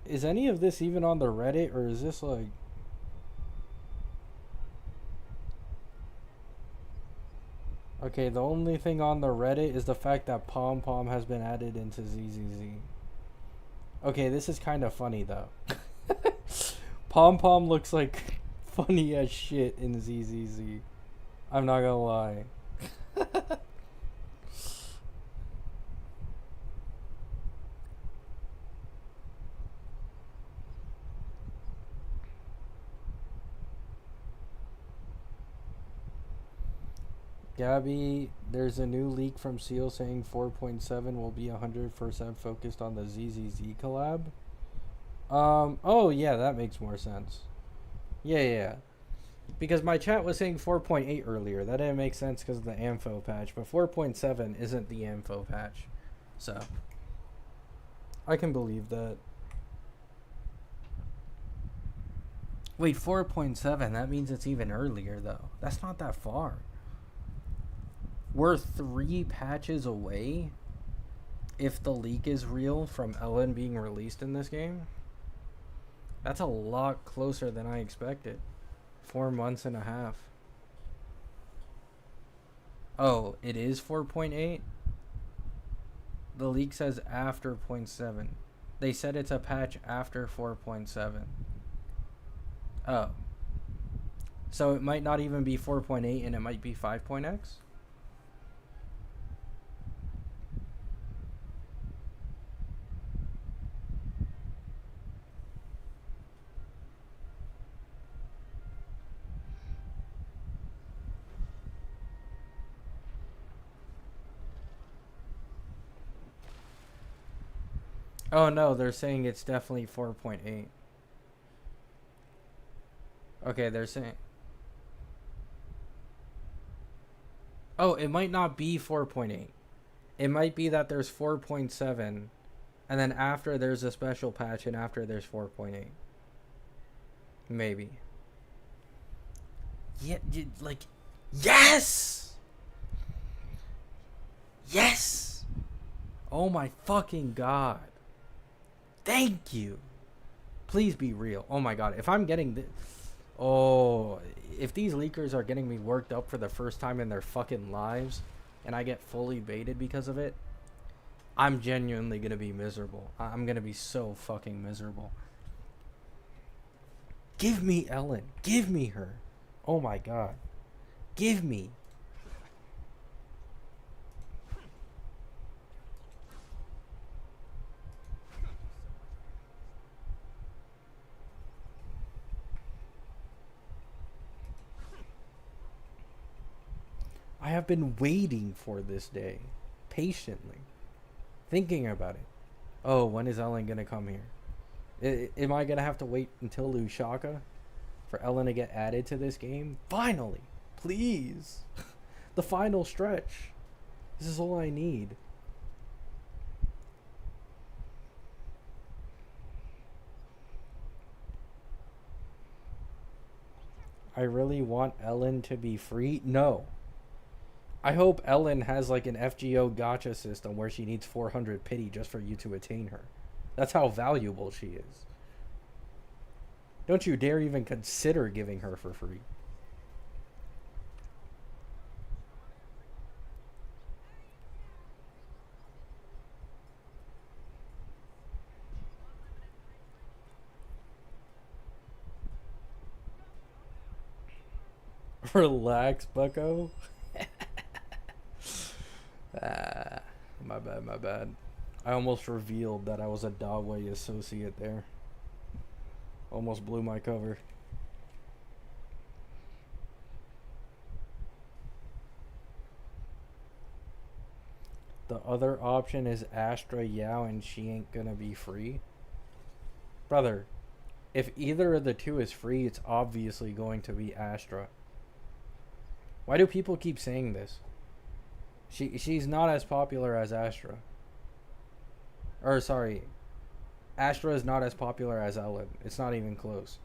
Is any of this even on the Reddit, or is this like... Okay, the only thing on the Reddit is the fact that Pom Pom has been added into ZZZ. Okay, this is kind of funny though. Pom Pom looks like funny as shit in ZZZ. I'm not gonna lie. Gabby, there's a new leak from Seal saying 4.7 will be 100% focused on the ZZZ collab. Oh yeah, that makes more sense. Yeah. Because my chat was saying 4.8 earlier. That didn't make sense because of the Ampho patch. But 4.7 isn't the Ampho patch. So, I can believe that. Wait, 4.7? That means it's even earlier, though. That's not that far. We're 3 patches away, if the leak is real, from Ellen being released in this game. That's a lot closer than I expected. 4 months and a half. Oh, it is 4.8? The leak says after 0.7. They said it's a patch after 4.7. Oh. So it might not even be 4.8 and it might be 5.x? Oh no, they're saying it's definitely 4.8. Okay, they're saying... Oh, it might not be 4.8. It might be that there's 4.7, and then after there's a special patch, and after there's 4.8. Maybe. Yeah, like... Yes! Yes! Oh my fucking god. Thank you. Please be real. Oh my god, if I'm getting this... Oh, if these leakers are getting me worked up for the first time in their fucking lives, and I get fully baited because of it, I'm genuinely gonna be miserable. I'm gonna be so fucking miserable. Give me Ellen. Give me her. Oh my god. Give me. I have been waiting for this day, patiently, thinking about it. Oh, when is Ellen gonna come here? Am I gonna have to wait until Lusaka for Ellen to get added to this game? Finally, please, the final stretch. This is all I need. I really want Ellen to be free? No. I hope Ellen has like an FGO gacha system where she needs 400 pity just for you to attain her. That's how valuable she is. Don't you dare even consider giving her for free. Relax, bucko. Ah, my bad, my bad. I almost revealed that I was a Dawei associate there. Almost blew my cover. The other option is Astra Yao and she ain't gonna be free. Brother, if either of the two is free, it's obviously going to be Astra. Why do people keep saying this? She's not as popular as Astra. Or sorry, Astra is not as popular as Ellen. It's not even close.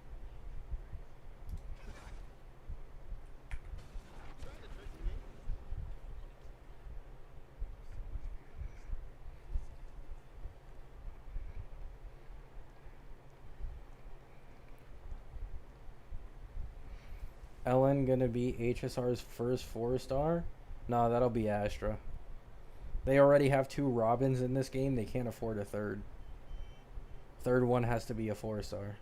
Ellen gonna be HSR's first 4-star? Nah, that'll be Astra. They already have 2 Robins in this game. They can't afford a third. Third one has to be a 4-star.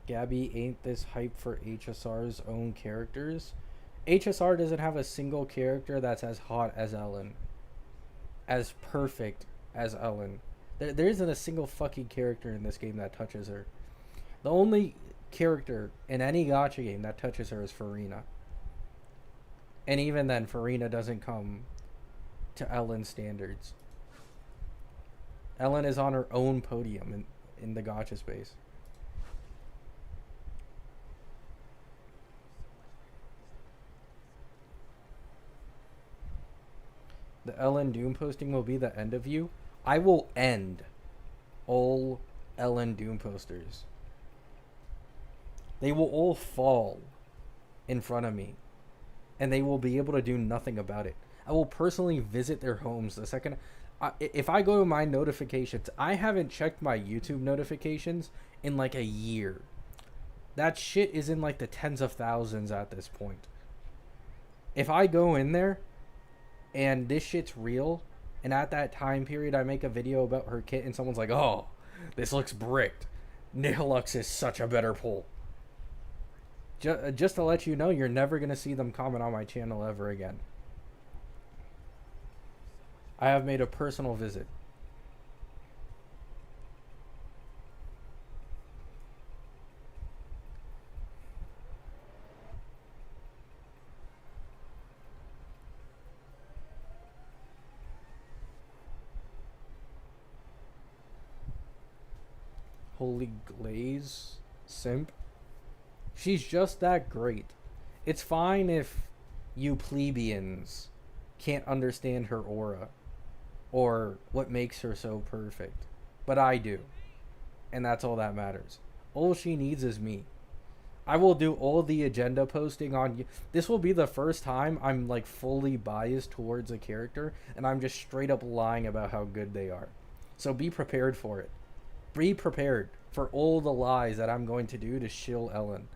Gabby ain't this hype for HSR's own characters. HSR doesn't have a single character that's as hot as Ellen. As perfect as Ellen. There isn't a single fucking character in this game that touches her. The only character in any gacha game that touches her is Furina. And even then, Furina doesn't come to Ellen's standards. Ellen is on her own podium in the gacha space. The Ellen Doom posting will be the end of you. I will end all Ellen Doom posters. They will all fall in front of me. And they will be able to do nothing about it. I will personally visit their homes the second... if I go to my notifications, I haven't checked my YouTube notifications in like a year. That shit is in like the tens of thousands at this point. If I go in there and this shit's real, and at that time period I make a video about her kit and someone's like, oh, this looks bricked. Nihilux is such a better pull. Just to let you know, you're never going to see them comment on my channel ever again. I have made a personal visit. Holy Glaze simp. She's just that great. It's fine if you plebeians can't understand her aura or what makes her so perfect. But I do. And that's all that matters. All she needs is me. I will do all the agenda posting on you. This will be the first time I'm like fully biased towards a character and I'm just straight up lying about how good they are. So be prepared for it. Be prepared for all the lies that I'm going to do to shill Ellen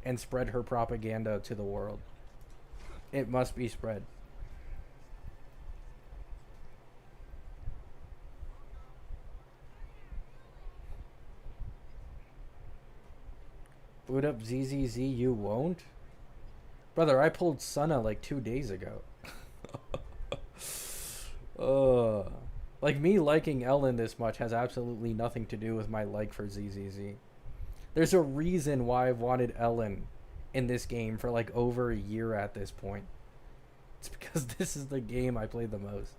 and spread her propaganda to the world. It must be spread. Boot up ZZZ, you won't? Brother, I pulled Sunna like 2 days ago. Like, me liking Ellen this much has absolutely nothing to do with my like for ZZZ. There's a reason why I've wanted Ellen in this game for like over a year at this point. It's because this is the game I play the most.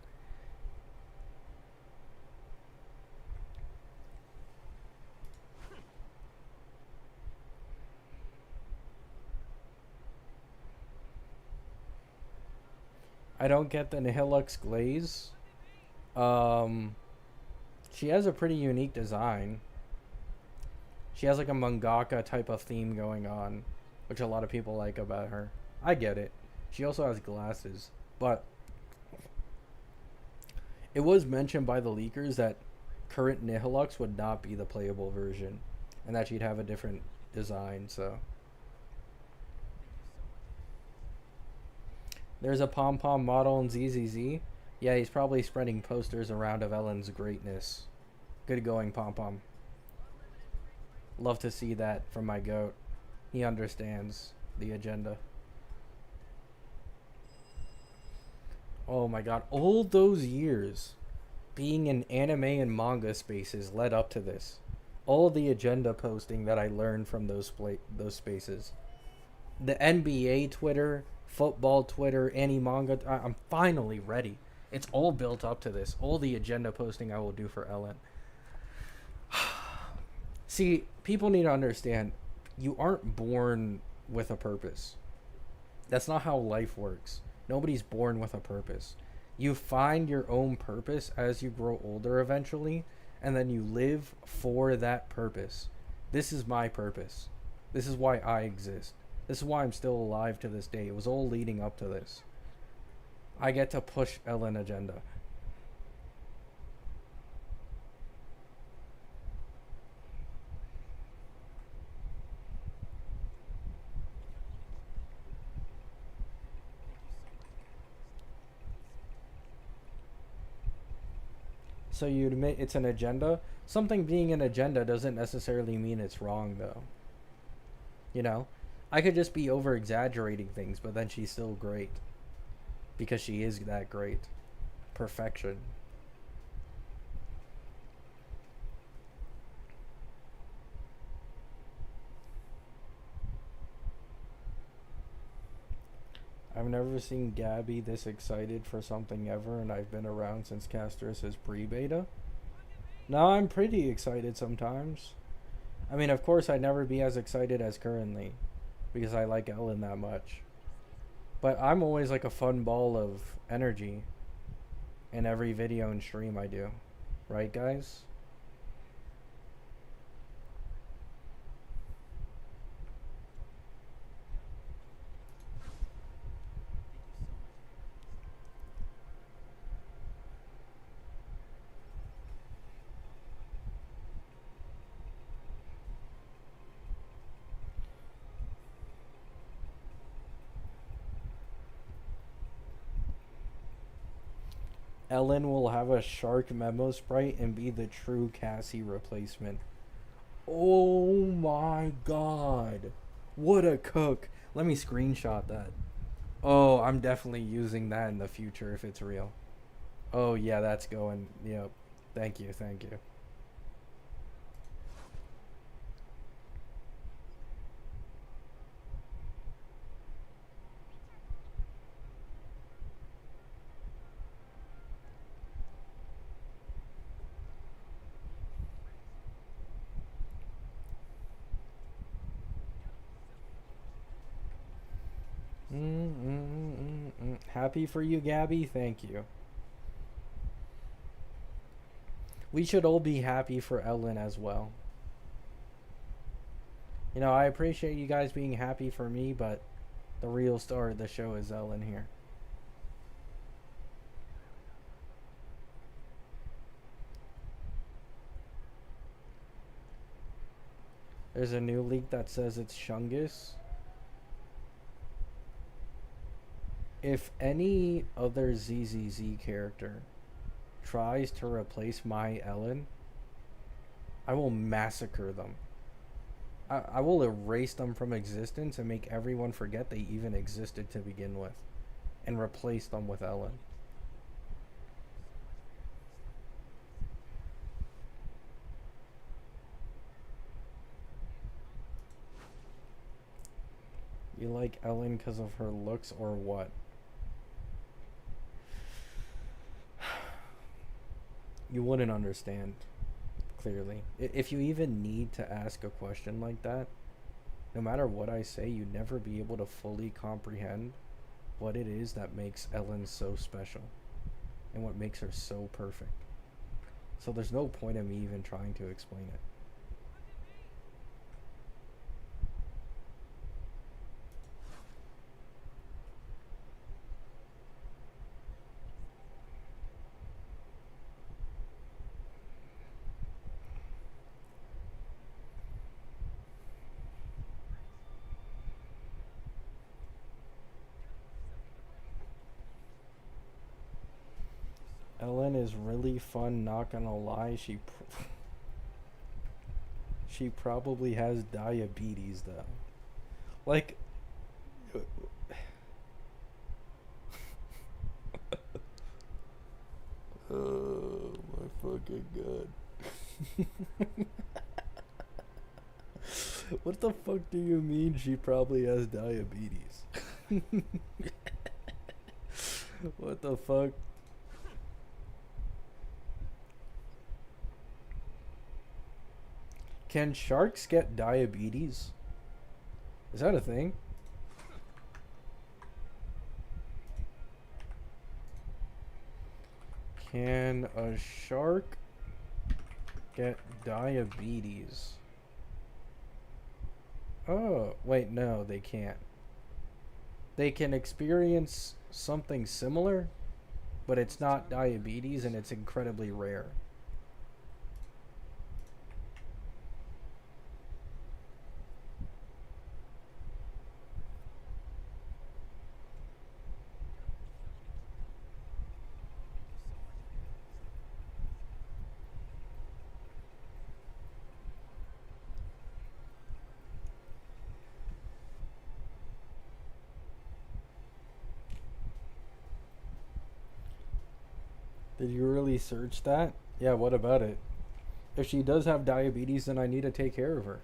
I don't get the Nihilux glaze. She has a pretty unique design. She has like a mangaka type of theme going on, which a lot of people like about her. I get it. She also has glasses, but it was mentioned by the leakers that current Nihilux would not be the playable version, and that she'd have a different design. So there's a pom pom model in ZZZ. Yeah, he's probably spreading posters around of Ellen's greatness. Good going, pom pom. Love to see that from my goat. He understands the agenda. Oh my god, all those years being in anime and manga spaces led up to this. All the agenda posting that I learned from those spaces. The NBA Twitter, football Twitter, any manga. I'm finally ready. It's all built up to this. All the agenda posting I will do for Ellen. See, people need to understand, you aren't born with a purpose. That's not how life works. Nobody's born with a purpose. You find your own purpose as you grow older eventually, and then you live for that purpose. This is my purpose. This is why I exist. This is why I'm still alive to this day. It was all leading up to this. I get to push Ellen agenda. So you admit it's an agenda? Something being an agenda doesn't necessarily mean it's wrong, though. You know? I could just be over exaggerating things, but then she's still great. Because she is that great. Perfection. I've never seen Gabby this excited for something ever, and I've been around since Castor's pre-beta. Now I'm pretty excited sometimes. I mean, of course, I'd never be as excited as currently, because I like Ellen that much. But I'm always like a fun ball of energy in every video and stream I do. Right, guys? Ellen will have a shark memo sprite and be the true Cassie replacement. Oh my god. What a cook. Let me screenshot that. Oh, I'm definitely using that in the future if it's real. Oh yeah, that's going. Yep. Thank you, thank you. Happy for you, Gabby? Thank you. We should all be happy for Ellen as well. You know, I appreciate you guys being happy for me, but the real star of the show is Ellen here. There's a new leak that says it's Shungus. If any other ZZZ character tries to replace my Ellen, I will massacre them. I will erase them from existence and make everyone forget they even existed to begin with, and replace them with Ellen. You like Ellen because of her looks or what? You wouldn't understand, clearly. If you even need to ask a question like that, no matter what I say, you'd never be able to fully comprehend what it is that makes Ellen so special and what makes her so perfect. So there's no point in me even trying to explain it. Ellen is really fun, not gonna lie. She probably has diabetes though. Like, oh my fucking god. What the fuck do you mean she probably has diabetes? What the fuck? Can sharks get diabetes? Is that a thing? Can a shark get diabetes? Oh, wait, no, they can't. They can experience something similar, but it's not diabetes and it's incredibly rare. Did you really search that? Yeah, what about it? If she does have diabetes, then I need to take care of her.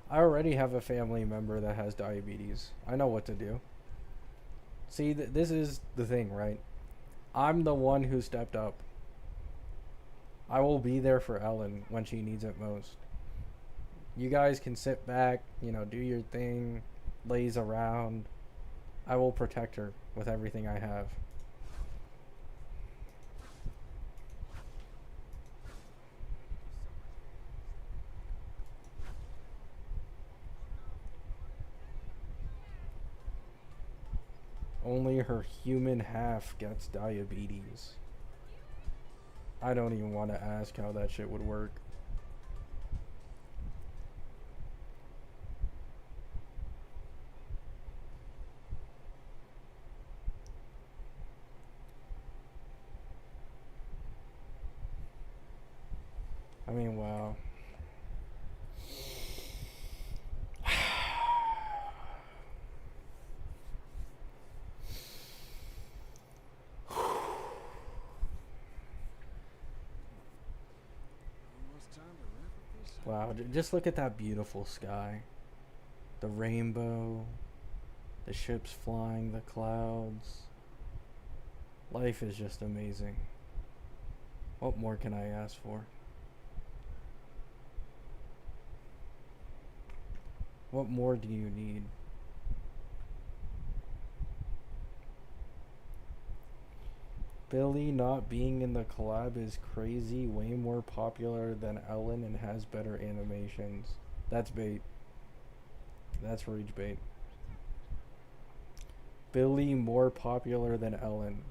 I already have a family member that has diabetes. I know what to do. See, this is the thing, right? I'm the one who stepped up. I will be there for Ellen when she needs it most. You guys can sit back, do your thing, laze around. I will protect her with everything I have. Only her human half gets diabetes. I don't even want to ask how that shit would work. I mean, wow. Wow, just look at that beautiful sky. The rainbow, the ships flying, the clouds. Life is just amazing. What more can I ask for? What more do you need? Billy not being in the collab is crazy, way more popular than Ellen and has better animations. That's bait. That's rage bait. Billy more popular than Ellen.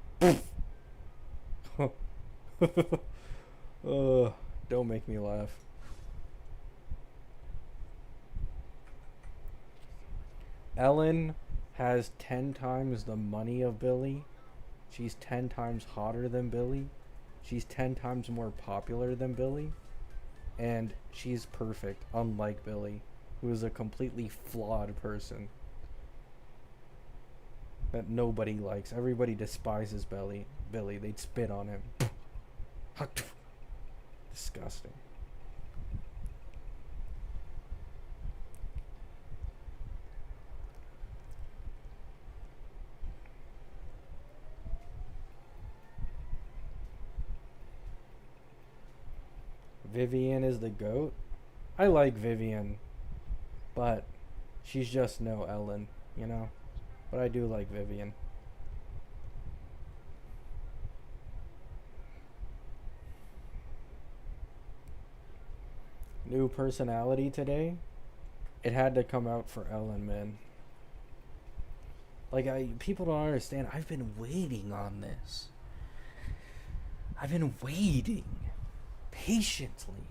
Don't make me laugh. Ellen has 10 times the money of Billy. She's 10 times hotter than Billy. She's 10 times more popular than Billy. And she's perfect, unlike Billy, who is a completely flawed person that nobody likes. Everybody despises Billy. They'd spit on him. Disgusting. Vivian is the GOAT. I like Vivian, but she's just no Ellen, But I do like Vivian. New personality today? It had to come out for Ellen, man. Like, people don't understand. I've been waiting on this. I've been waiting. Patiently.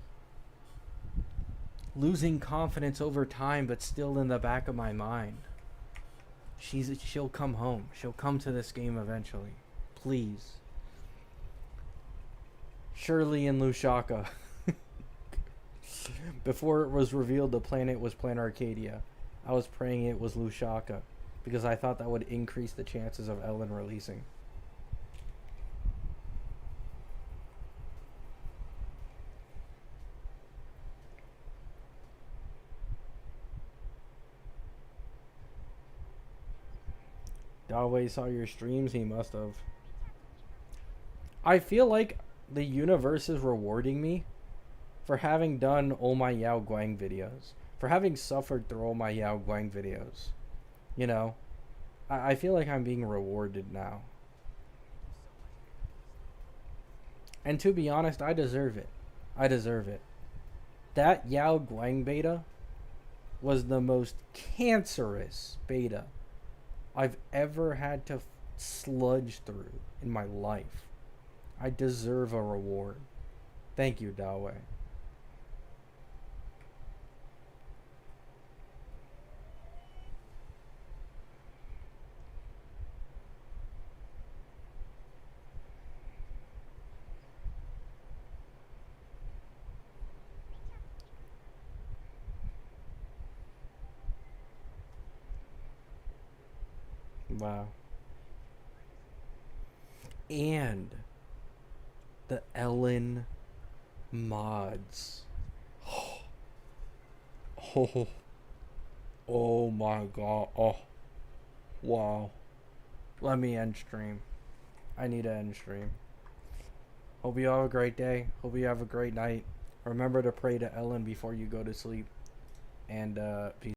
Losing confidence over time, but still in the back of my mind. She'll come home. She'll come to this game eventually. Please. Shirley and Lushaka. Before it was revealed the planet was Planet Arcadia, I was praying it was Lushaka because I thought that would increase the chances of Ellen releasing. Dalway saw your streams, he must have. I feel like the universe is rewarding me for having done all my Yao Guang videos. For having suffered through all my Yao Guang videos. You know? I feel like I'm being rewarded now. And to be honest, I deserve it. I deserve it. That Yao Guang beta was the most cancerous beta I've ever had to sludge through in my life. I deserve a reward. Thank you, Dalway. Wow. And the Ellen mods. Oh, oh my god. Oh, wow. Let me end stream. I need to end stream. Hope you have a great day. Hope you have a great night. Remember to pray to Ellen before you go to sleep. And peace.